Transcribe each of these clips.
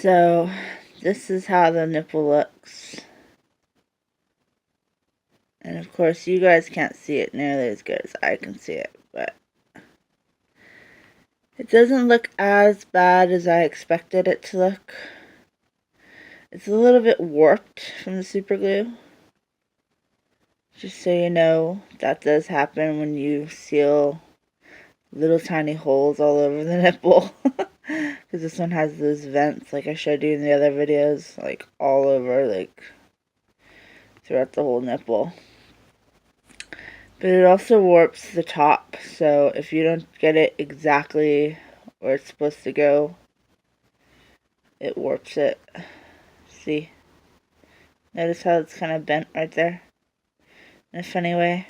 So, this is how the nipple looks. And of course, you guys can't see it nearly as good as I can see it, but it doesn't look as bad as I expected it to look. It's a little bit warped from the super glue. Just so you know, that does happen when you seal little tiny holes all over the nipple. Because this one has those vents like I showed you in the other videos, like all over, like throughout the whole nipple. But it also warps the top, so if you don't get it exactly where it's supposed to go, it warps it. See? Notice how it's kind of bent right there? In a funny way.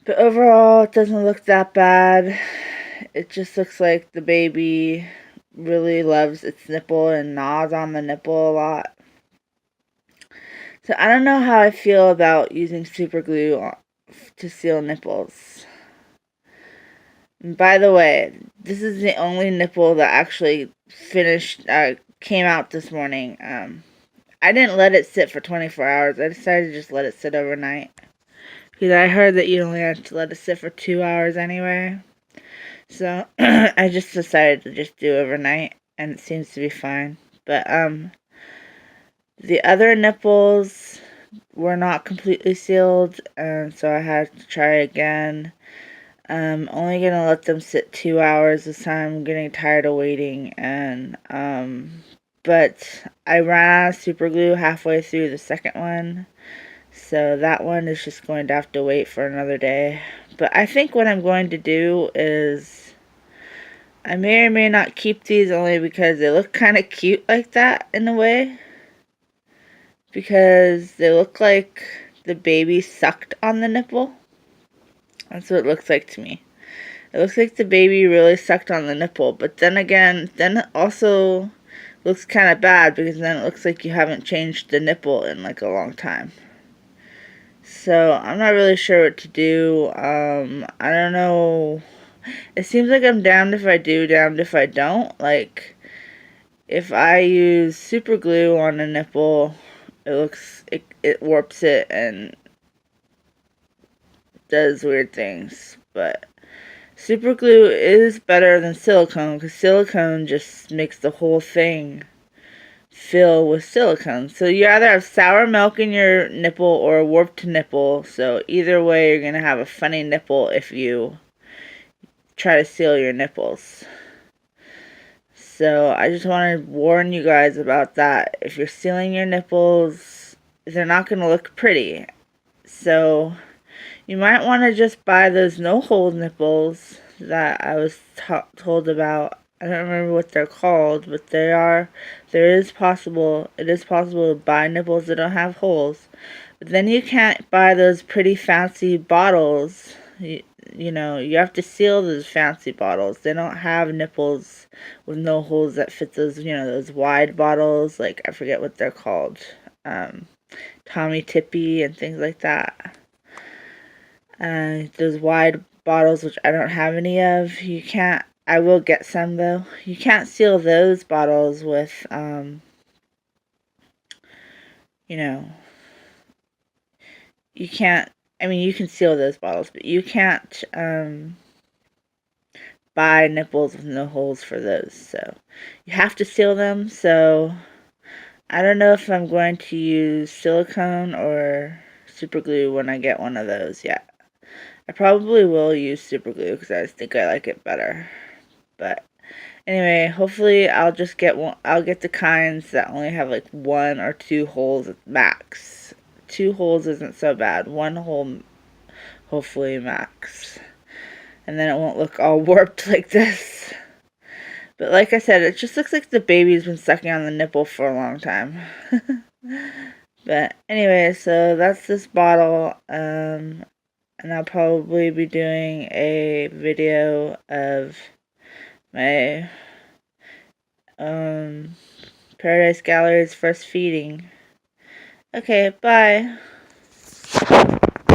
But overall, it doesn't look that bad. It just looks like the baby really loves its nipple and gnaws on the nipple a lot. So I don't know how I feel about using super glue to seal nipples. And by the way, this is the only nipple that actually came out this morning. I didn't let it sit for 24 hours. I decided to just let it sit overnight. Because I heard that you only have to let it sit for 2 hours anyway. So, I just decided to just do overnight. And it seems to be fine. But, the other nipples were not completely sealed. And so I had to try again. I'm only going to let them sit 2 hours this time. I'm getting tired of waiting. And, but I ran out of super glue halfway through the second one. So that one is just going to have to wait for another day. But I think what I'm going to do is I may or may not keep these only because they look kind of cute like that in a way. Because they look like the baby sucked on the nipple. That's what it looks like to me. It looks like the baby really sucked on the nipple. But then again, then it also looks kind of bad because then it looks like you haven't changed the nipple in like a long time. So, I'm not really sure what to do. I don't know. It seems like I'm damned if I do, damned if I don't. Like, if I use super glue on a nipple, it warps it and does weird things. But super glue is better than silicone because silicone just makes the whole thing fill with silicone. So you either have sour milk in your nipple or a warped nipple. So either way, you're going to have a funny nipple if you try to seal your nipples. So I just want to warn you guys about that. If you're sealing your nipples, they're not going to look pretty. So you might want to just buy those no-hole nipples that I was told about. I don't remember what they're called, but it is possible to buy nipples that don't have holes. But then you can't buy those pretty fancy bottles. You know, you have to seal those fancy bottles. They don't have nipples with no holes that fit those, those wide bottles. Like, I forget what they're called. Tommy Tippy and things like that. Those wide bottles, which I don't have any of, you can't. I will get some though. You can't seal those bottles with, you can't, you can seal those bottles, but you can't, buy nipples with no holes for those. So, you have to seal them. So, I don't know if I'm going to use silicone or super glue when I get one of those yet. I probably will use super glue because I think I like it better. But anyway, hopefully I'll just get one. I'll get the kinds that only have like 1 or 2 holes at max. 2 holes isn't so bad. 1 hole, hopefully max. And then it won't look all warped like this. But like I said, it just looks like the baby's been sucking on the nipple for a long time. But anyway, so that's this bottle. And I'll probably be doing a video of my Paradise Gallery's first feeding. Okay, bye.